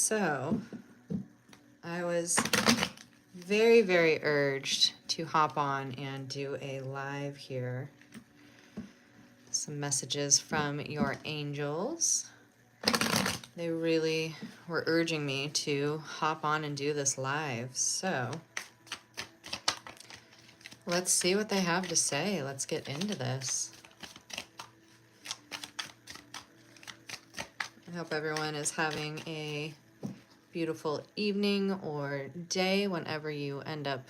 So I was very, very urged to hop on and do a live here. Some messages from your angels. They really were urging me to hop on and do this live. So let's see what they have to say. Let's get into this. I hope everyone is having a beautiful evening or day whenever you end up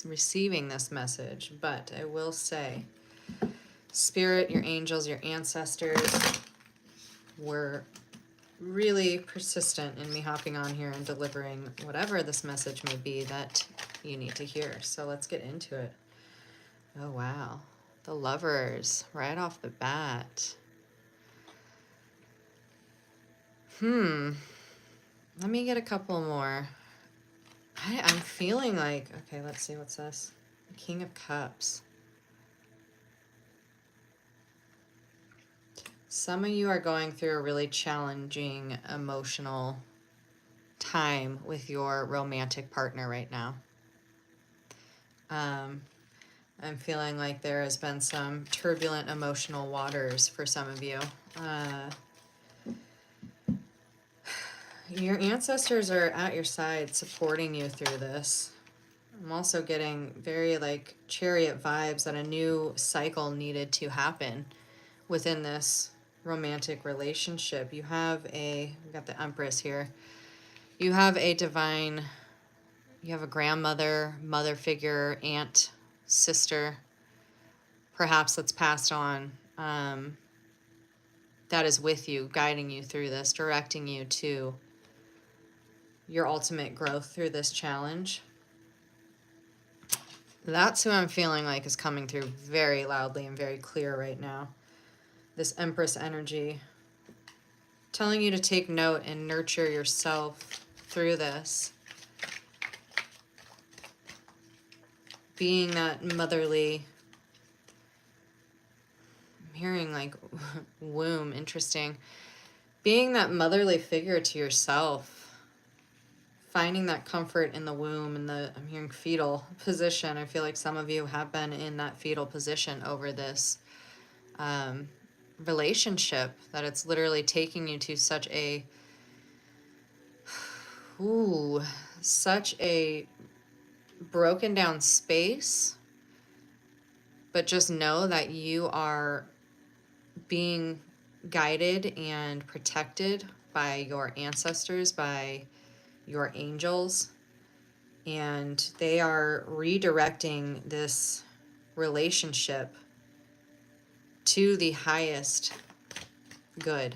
receiving this message. But I will say, Spirit, your angels, your ancestors were really persistent in me hopping on here and delivering whatever this message may be that you need to hear. So let's get into it. Oh, wow. The Lovers, right off the bat. Let me get a couple more. I'm feeling like, okay, let's see, what's this? King of Cups. Some of you are going through a really challenging emotional time with your romantic partner right now. I'm feeling like there has been some turbulent emotional waters for some of you. Your ancestors are at your side supporting you through this. I'm also getting very like chariot vibes that a new cycle needed to happen within this romantic relationship. You have we got the Empress here. You have a divine, you have a grandmother, mother figure, aunt, sister, perhaps that's passed on, that is with you, guiding you through this, directing you to your ultimate growth through this challenge. That's who I'm feeling like is coming through very loudly and very clear right now. This Empress energy, telling you to take note and nurture yourself through this. Being that motherly, I'm hearing like womb, interesting. Being that motherly figure to yourself. Finding that comfort in the womb and I'm hearing fetal position. I feel like some of you have been in that fetal position over this relationship, that it's literally taking you to such a broken down space. But just know that you are being guided and protected by your ancestors, by your angels, and they are redirecting this relationship to the highest good.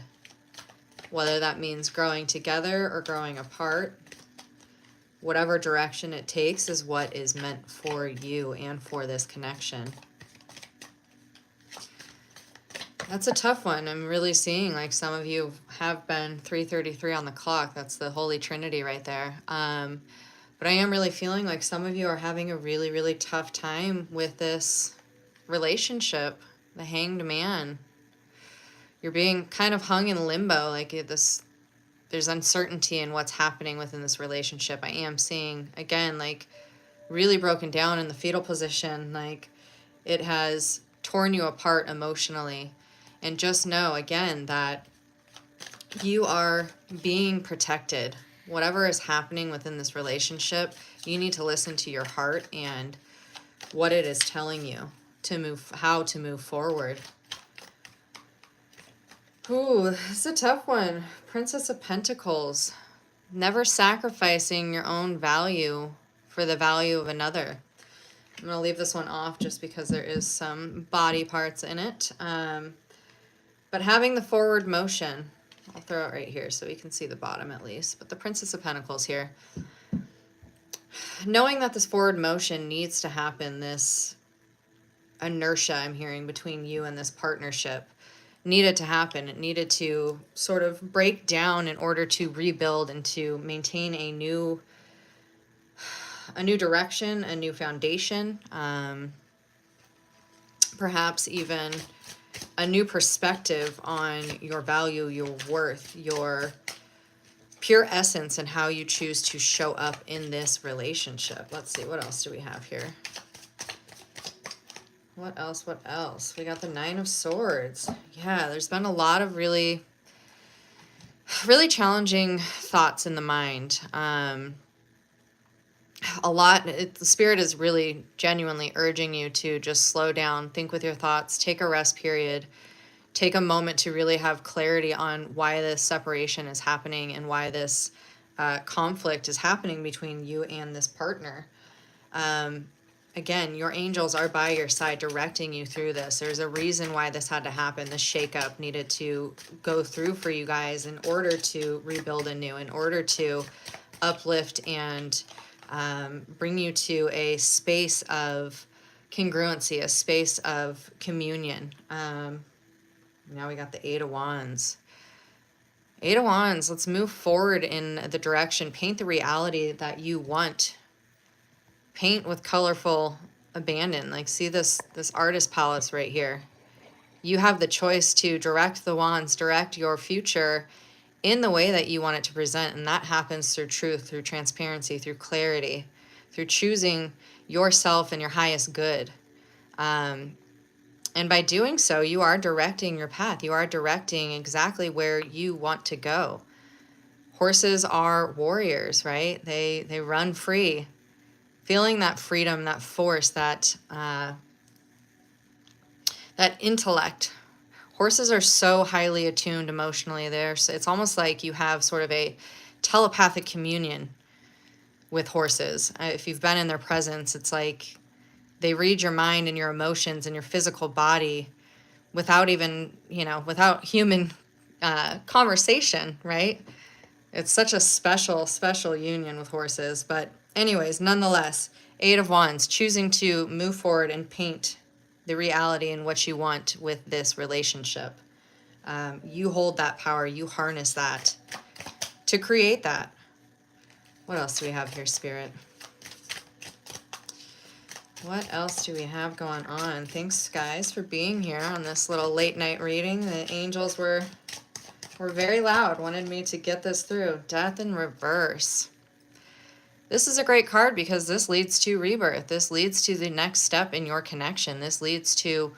Whether that means growing together or growing apart, whatever direction it takes is what is meant for you and for this connection. That's a tough one. I'm really seeing like some of you have been 3:33 on the clock. That's the Holy Trinity right there. But I am really feeling like some of you are having a really, really tough time with this relationship, the Hanged Man. You're being kind of hung in limbo, like there's uncertainty in what's happening within this relationship. I am seeing, again, like really broken down in the fetal position, like it has torn you apart emotionally. And just know, again, that you are being protected. Whatever is happening within this relationship, you need to listen to your heart and what it is telling you how to move forward. Ooh, this is a tough one. Princess of Pentacles. Never sacrificing your own value for the value of another. I'm going to leave this one off just because there is some body parts in it. But having the forward motion, I'll throw it right here so we can see the bottom at least. But the Princess of Pentacles here. Knowing that this forward motion needs to happen, this inertia I'm hearing between you and this partnership needed to happen. It needed to sort of break down in order to rebuild and to maintain a new direction, a new foundation, perhaps even a new perspective on your value, your worth, your pure essence and how you choose to show up in this relationship. Let's see, what else do we have here? What else? What else? We got the Nine of Swords. Yeah, there's been a lot of really challenging thoughts in the mind. The spirit is really genuinely urging you to just slow down, think with your thoughts, take a rest period, take a moment to really have clarity on why this separation is happening and why this conflict is happening between you and this partner. Again, your angels are by your side directing you through this. There's a reason why this had to happen. This shakeup needed to go through for you guys in order to rebuild anew, in order to uplift and bring you to a space of congruency, a space of communion. Now we got the Eight of Wands. Eight of Wands, let's move forward in the direction, paint the reality that you want. Paint with colorful abandon. Like, see this artist palettes right here. You have the choice to direct the wands, direct your future in the way that you want it to present. And that happens through truth, through transparency, through clarity, through choosing yourself and your highest good. And by doing so, you are directing your path. You are directing exactly where you want to go. Horses are warriors, right? They run free. Feeling that freedom, that force, that intellect. Horses are so highly attuned emotionally. It's almost like you have sort of a telepathic communion with horses. If you've been in their presence, it's like they read your mind and your emotions and your physical body without even, without human conversation, right? It's such a special, special union with horses. But anyways, nonetheless, Eight of Wands, choosing to move forward and paint the reality and what you want with this relationship. You hold that power. You harness that to create that. What else do we have here, Spirit? What else do we have going on? Thanks, guys, for being here on this little late night reading. The angels were very loud, wanted me to get this through. Death in reverse. This is a great card because this leads to rebirth. This leads to the next step in your connection. This leads to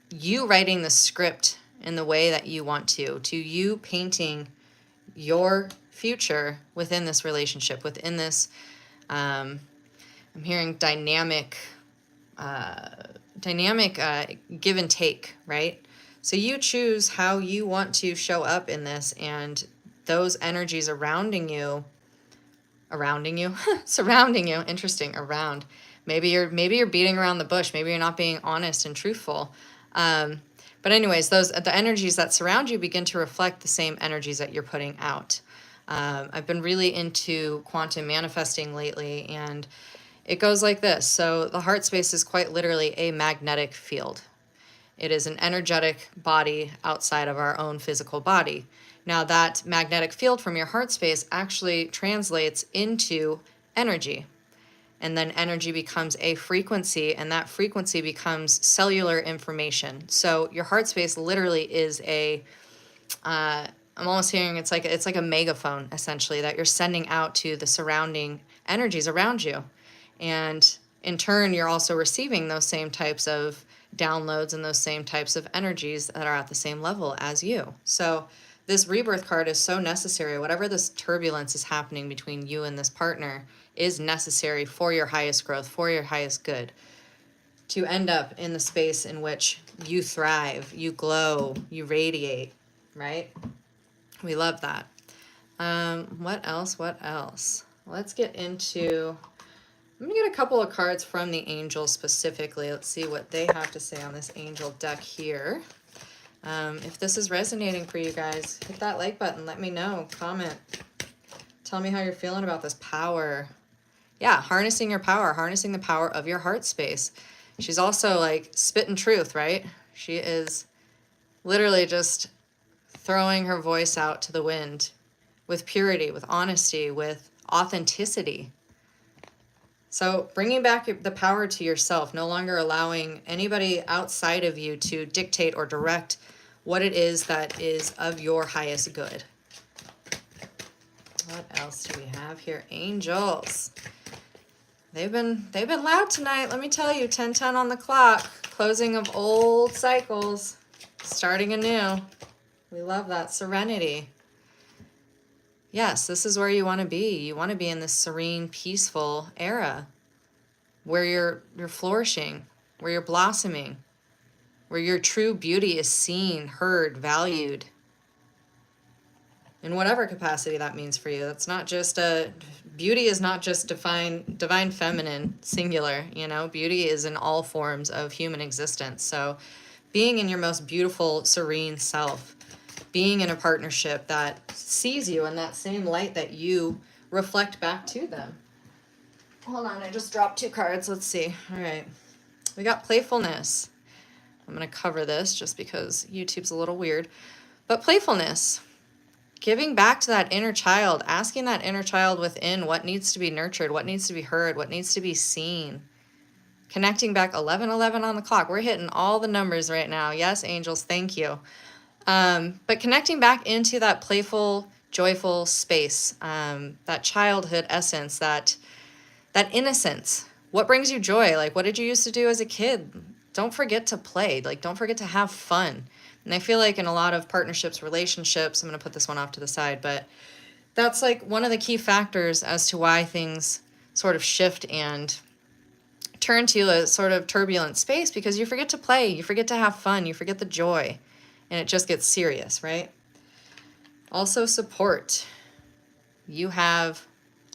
you writing the script in the way that you want to you painting your future within this relationship, within this, I'm hearing dynamic give and take, right? So you choose how you want to show up in this, and those energies surrounding you, interesting, around. Maybe you're beating around the bush. Maybe you're not being honest and truthful. But anyways, the energies that surround you begin to reflect the same energies that you're putting out. I've been really into quantum manifesting lately, and it goes like this. So the heart space is quite literally a magnetic field. It is an energetic body outside of our own physical body. Now that magnetic field from your heart space actually translates into energy. And then energy becomes a frequency, and that frequency becomes cellular information. So your heart space literally is I'm almost hearing it's like a megaphone, essentially, that you're sending out to the surrounding energies around you. And in turn, you're also receiving those same types of downloads and those same types of energies that are at the same level as you. So this rebirth card is so necessary. Whatever this turbulence is happening between you and this partner is necessary for your highest growth, for your highest good, to end up in the space in which you thrive, you glow, you radiate, right? We love that. What else? Let's get into... I'm going to get a couple of cards from the angels specifically. Let's see what they have to say on this angel deck here. If this is resonating for you guys, hit that like button. Let me know. Comment. Tell me how you're feeling about this power. Yeah, harnessing your power. Harnessing the power of your heart space. She's also like spitting truth, right? She is literally just throwing her voice out to the wind with purity, with honesty, with authenticity. So bringing back the power to yourself, no longer allowing anybody outside of you to dictate or direct what it is that is of your highest good. What else do we have here? Angels. They've been loud tonight. Let me tell you, 10:10 on the clock. Closing of old cycles. Starting anew. We love that. Serenity. Yes, this is where you want to be. You want to be in this serene, peaceful era where you're flourishing, where you're blossoming, where your true beauty is seen, heard, valued, in whatever capacity that means for you. That's not just beauty is not just divine feminine, singular, you know. Beauty is in all forms of human existence. So being in your most beautiful, serene self, being in a partnership that sees you in that same light that you reflect back to them. Hold on, I just dropped 2 cards. Let's see. All right. We got playfulness. I'm going to cover this just because YouTube's a little weird. But playfulness, giving back to that inner child, asking that inner child within what needs to be nurtured, what needs to be heard, what needs to be seen. Connecting back 11:11 on the clock. We're hitting all the numbers right now. Yes, angels, thank you. But connecting back into that playful, joyful space, that childhood essence, that innocence. What brings you joy? Like, what did you used to do as a kid? Don't forget to play. Like, don't forget to have fun. And I feel like in a lot of partnerships, relationships, I'm going to put this one off to the side, but that's like one of the key factors as to why things sort of shift and turn to a sort of turbulent space, because you forget to play, you forget to have fun, you forget the joy, and it just gets serious, right? Also, support. You have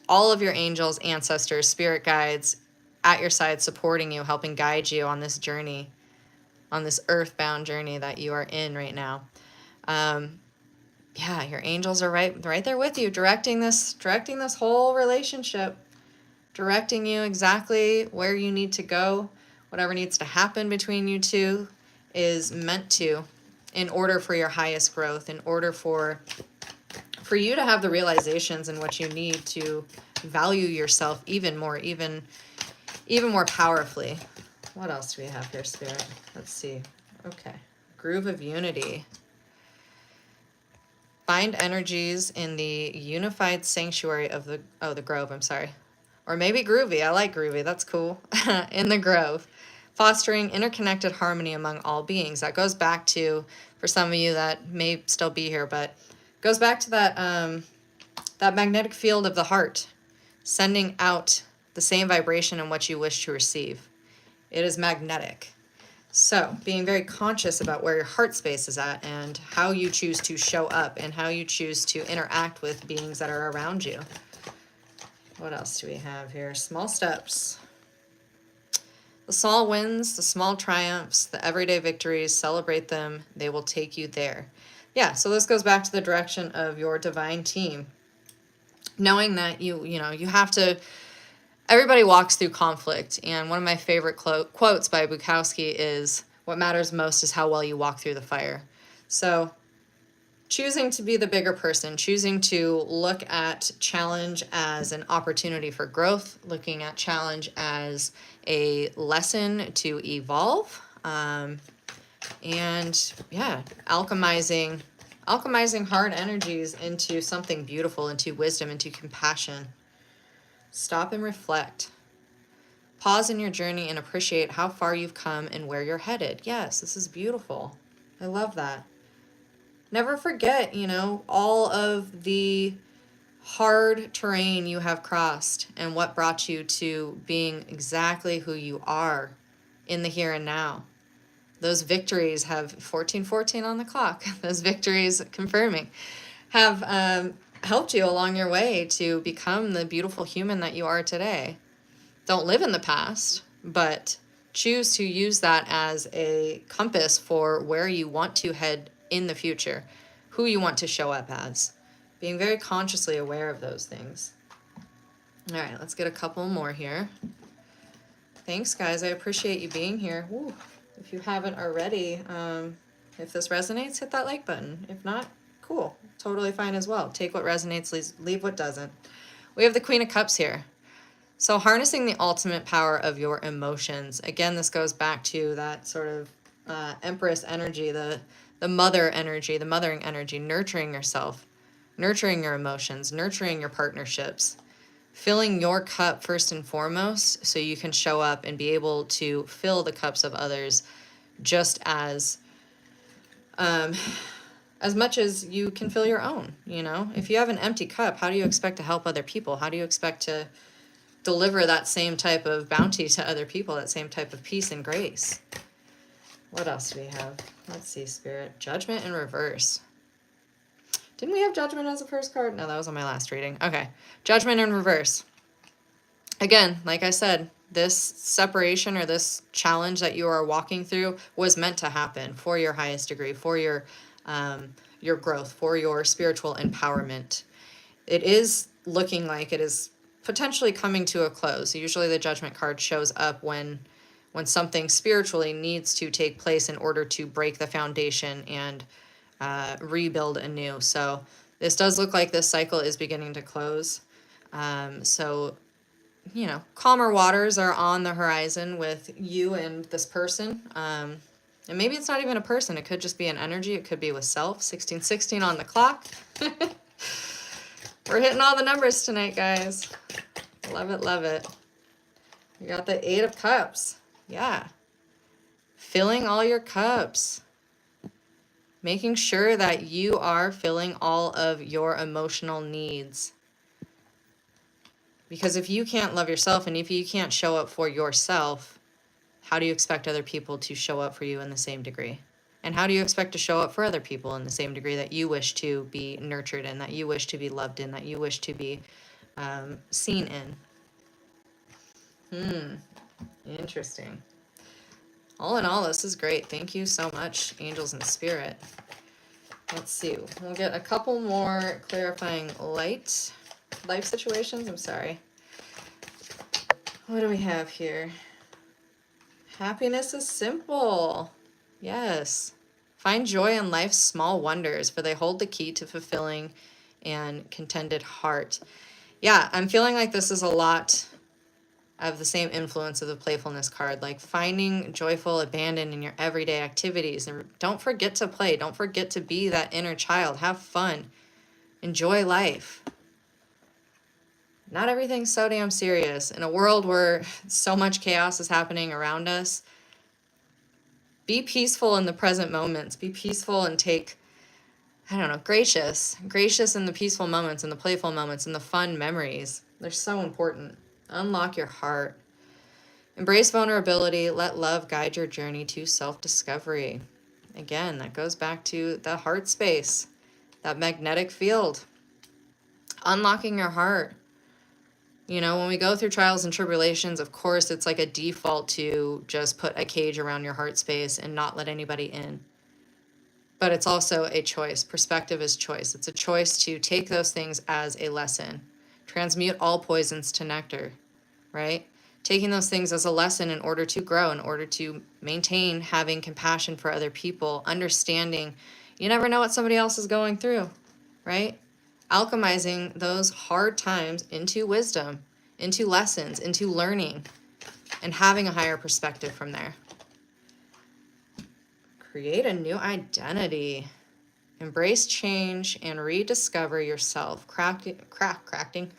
all of your angels, ancestors, spirit guides at your side, supporting you, helping guide you on this journey, on this earthbound journey that you are in right now. Yeah, your angels are right there with you, directing this whole relationship, directing you exactly where you need to go. Whatever needs to happen between you two is meant to, in order for your highest growth, in order for you to have the realizations and what you need to value yourself even more, even more powerfully. What else do we have here, Spirit? Let's see. Okay. Groove of unity. Find energies in the unified sanctuary of the grove, I'm sorry. Or maybe groovy. I like groovy. That's cool. In the grove. Fostering interconnected harmony among all beings. That goes back to, for some of you that may still be here, but goes back to that that magnetic field of the heart, sending out the same vibration in what you wish to receive. It is magnetic. So being very conscious about where your heart space is at and how you choose to show up and how you choose to interact with beings that are around you. What else do we have here? Small steps. The small wins, the small triumphs, the everyday victories, celebrate them. They will take you there. Yeah, so this goes back to the direction of your divine team. Knowing that you have to, everybody walks through conflict. And one of my favorite quotes by Bukowski is, what matters most is how well you walk through the fire. So choosing to be the bigger person, choosing to look at challenge as an opportunity for growth, looking at challenge as a lesson to evolve, and yeah, alchemizing hard energies into something beautiful, into wisdom, into compassion. Stop and reflect. Pause in your journey and appreciate how far you've come and where you're headed. Yes, this is beautiful. I love that. Never forget, all of the hard terrain you have crossed and what brought you to being exactly who you are in the here and now. Those victories have 14:14 on the clock. Those victories confirming have helped you along your way to become the beautiful human that you are today. Don't live in the past, but choose to use that as a compass for where you want to head in the future, who you want to show up as. Being very consciously aware of those things. All right, let's get a couple more here. Thanks, guys. I appreciate you being here. Woo. If you haven't already, if this resonates, hit that like button. If not, cool. Totally fine as well. Take what resonates, leave what doesn't. We have the Queen of Cups here. So harnessing the ultimate power of your emotions. Again, this goes back to that sort of Empress energy, the mother energy, the mothering energy, nurturing yourself, nurturing your emotions, nurturing your partnerships, filling your cup first and foremost so you can show up and be able to fill the cups of others just um, as much as you can fill your own. You know, if you have an empty cup, how do you expect to help other people? How do you expect to deliver that same type of bounty to other people, that same type of peace and grace? What else do we have? Let's see, Spirit. Judgment in reverse. Didn't we have Judgment as the first card? No, that was on my last reading. Okay. Judgment in reverse. Again, like I said, this separation or this challenge that you are walking through was meant to happen for your highest degree, for your growth, for your spiritual empowerment. It is looking like it is potentially coming to a close. Usually the Judgment card shows up when something spiritually needs to take place in order to break the foundation and rebuild anew. So this does look like this cycle is beginning to close. So, you know, calmer waters are on the horizon with you and this person. And maybe it's not even a person. It could just be an energy. It could be with self. 1616 on the clock. We're hitting all the numbers tonight, guys. Love it, love it. You got the 8 of Cups. Yeah. Filling all your cups. Making sure that you are filling all of your emotional needs. Because if you can't love yourself and if you can't show up for yourself, how do you expect other people to show up for you in the same degree? And how do you expect to show up for other people in the same degree that you wish to be nurtured in, that you wish to be loved in, that you wish to be seen in? Interesting. All in all, this is great. Thank you so much, angels and spirit. Let's see. We'll get a couple more clarifying life situations. I'm sorry. What do we have here? Happiness is simple. Yes. Find joy in life's small wonders, for they hold the key to fulfilling and contented heart. Yeah, I'm feeling like this is a lot of the same influence of the playfulness card, like finding joyful abandon in your everyday activities. And don't forget to play. Don't forget to be that inner child. Have fun. Enjoy life. Not everything's so damn serious. In a world where so much chaos is happening around us, be peaceful in the present moments. Be peaceful and take, I don't know, gracious in the peaceful moments, in the playful moments, in the fun memories. They're so important. Unlock your heart. Embrace vulnerability. Let love guide your journey to self-discovery. Again, that goes back to the heart space, that magnetic field. Unlocking your heart. You know, when we go through trials and tribulations, of course, it's like a default to just put a cage around your heart space and not let anybody in. But it's also a choice. Perspective is choice. It's a choice to take those things as a lesson. Transmute all poisons to nectar, right? Taking those things as a lesson in order to grow, in order to maintain having compassion for other people, understanding you never know what somebody else is going through, right? Alchemizing those hard times into wisdom, into lessons, into learning, and having a higher perspective from there. Create a new identity. Embrace change and rediscover yourself. Crafting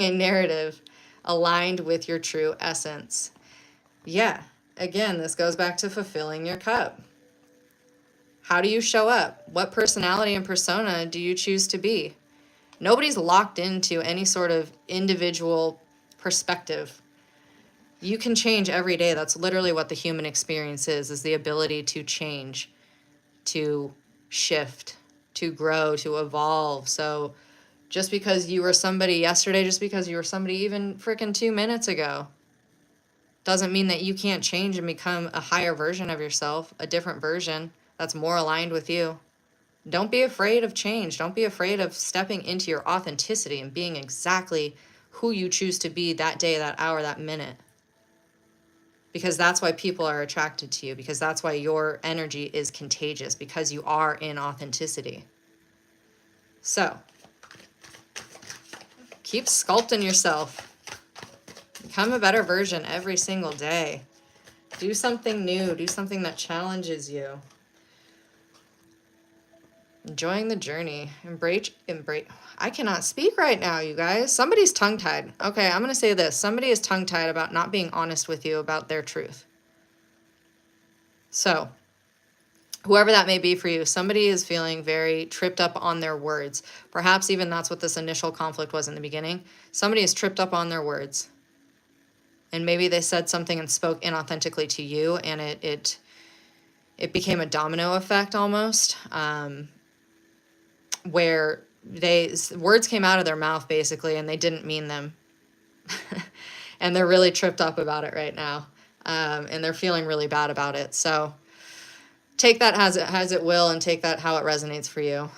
a narrative aligned with your true essence. Yeah, again, this goes back to fulfilling your cup. How do you show up? What personality and persona do you choose to be? Nobody's locked into any sort of individual perspective. You can change every day. That's literally what the human experience is the ability to change, to shift, to grow, to evolve. So just because you were somebody yesterday, just because you were somebody even freaking 2 minutes ago, doesn't mean that you can't change and become a higher version of yourself, a different version that's more aligned with you. Don't be afraid of change. Don't be afraid of stepping into your authenticity and being exactly who you choose to be that day, that hour, that minute. Because that's why people are attracted to you, because that's why your energy is contagious, because you are in authenticity. So, keep sculpting yourself. Become a better version every single day. Do something new. Do something that challenges you. Enjoying the journey. Embrace. I cannot speak right now, you guys. Somebody's tongue-tied. Okay, I'm going to say this. Somebody is tongue-tied about not being honest with you about their truth. So, whoever that may be for you, somebody is feeling very tripped up on their words. Perhaps even that's what this initial conflict was in the beginning. Somebody is tripped up on their words. And maybe they said something and spoke inauthentically to you, and it became a domino effect almost. Where words came out of their mouth basically and they didn't mean them. And they're really tripped up about it right now. And they're feeling really bad about it. So take that as it will, and take that how it resonates for you.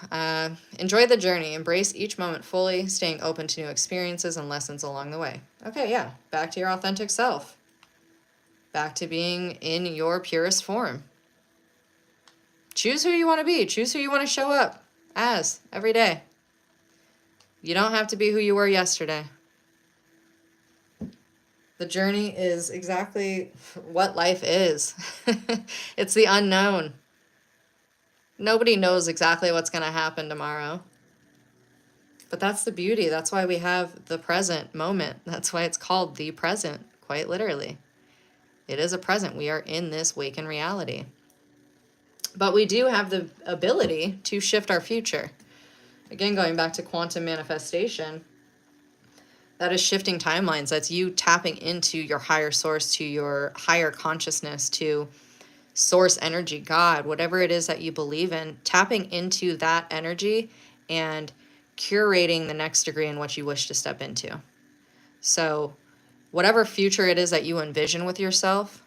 Enjoy the journey. Embrace each moment fully, staying open to new experiences and lessons along the way. Okay, yeah. Back to your authentic self. Back to being in your purest form. Choose who you want to be. Choose who you want to show up as every day. You don't have to be who you were yesterday. The journey is exactly what life is. It's the unknown. Nobody knows exactly what's going to happen tomorrow. But that's the beauty. That's why we have the present moment. That's why it's called the present, quite literally. It is a present. We are in this waking reality. But we do have the ability to shift our future. Again, going back to quantum manifestation, that is shifting timelines. That's you tapping into your higher source, to your higher consciousness, to source energy, God, whatever it is that you believe in, tapping into that energy and curating the next degree in what you wish to step into. So whatever future it is that you envision with yourself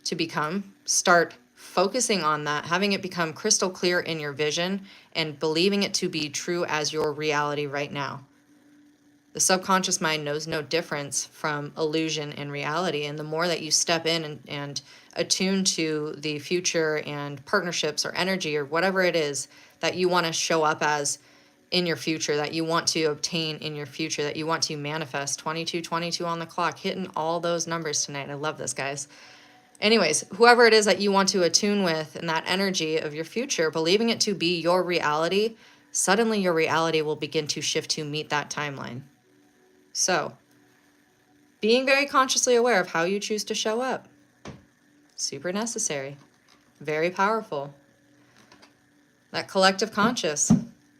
to become, start focusing on that, having it become crystal clear in your vision and believing it to be true as your reality right now. The subconscious mind knows no difference from illusion and reality. And the more that you step in and attune to the future and partnerships or energy or whatever it is that you want to show up as in your future, that you want to obtain in your future, that you want to manifest, 2222 on the clock, hitting all those numbers tonight. I love this, guys. Anyways, whoever it is that you want to attune with in that energy of your future, believing it to be your reality, suddenly your reality will begin to shift to meet that timeline. So, being very consciously aware of how you choose to show up, super necessary, very powerful. That collective conscious,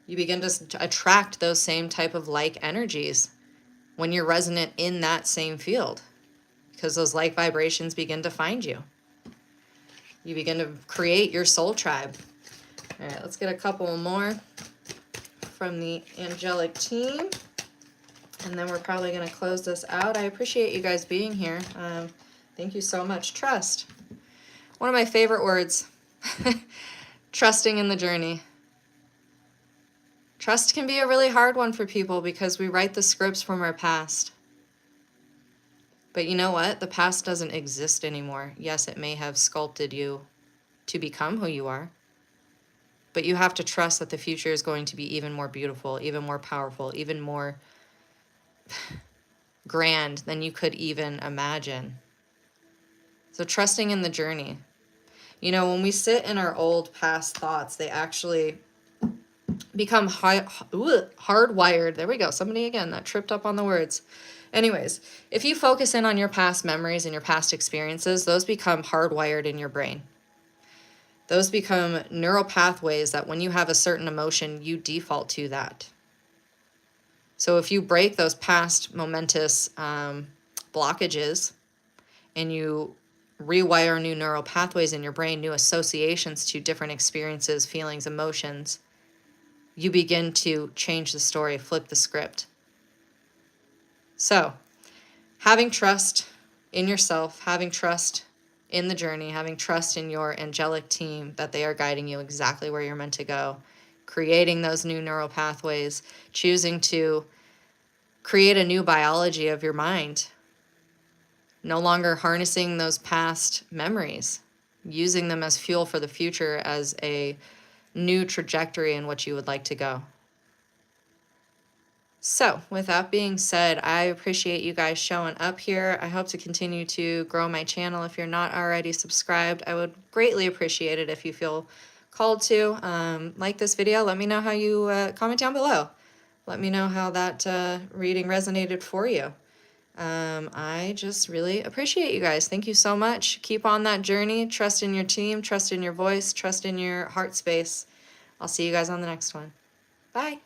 you begin to attract those same type of like energies when you're resonant in that same field, because those like vibrations begin to find you. You begin to create your soul tribe. All right, let's get a couple more from the angelic team. And then we're probably going to close this out. I appreciate you guys being here. Thank you so much. Trust. One of my favorite words. Trusting in the journey. Trust can be a really hard one for people because we write the scripts from our past. But you know what? The past doesn't exist anymore. Yes, it may have sculpted you to become who you are. But you have to trust that the future is going to be even more beautiful, even more powerful, even more grand than you could even imagine. So trusting in the journey. You know, when we sit in our old past thoughts, they actually become hardwired. There we go. Somebody again that tripped up on the words. Anyways, if you focus in on your past memories and your past experiences, those become hardwired in your brain. Those become neural pathways that when you have a certain emotion, you default to that. So if you break those past momentous blockages and you rewire new neural pathways in your brain, new associations to different experiences, feelings, emotions, you begin to change the story, flip the script. So having trust in yourself, having trust in the journey, having trust in your angelic team that they are guiding you exactly where you're meant to go, creating those new neural pathways, choosing to create a new biology of your mind, no longer harnessing those past memories, using them as fuel for the future, as a new trajectory in which you would like to go. So with that being said, I appreciate you guys showing up here. I hope to continue to grow my channel. If you're not already subscribed, I would greatly appreciate it if you feel called to. Like this video. Let me know how you comment down below. Let me know how that reading resonated for you. I just really appreciate you guys. Thank you so much. Keep on that journey. Trust in your team. Trust in your voice. Trust in your heart space. I'll see you guys on the next one. Bye.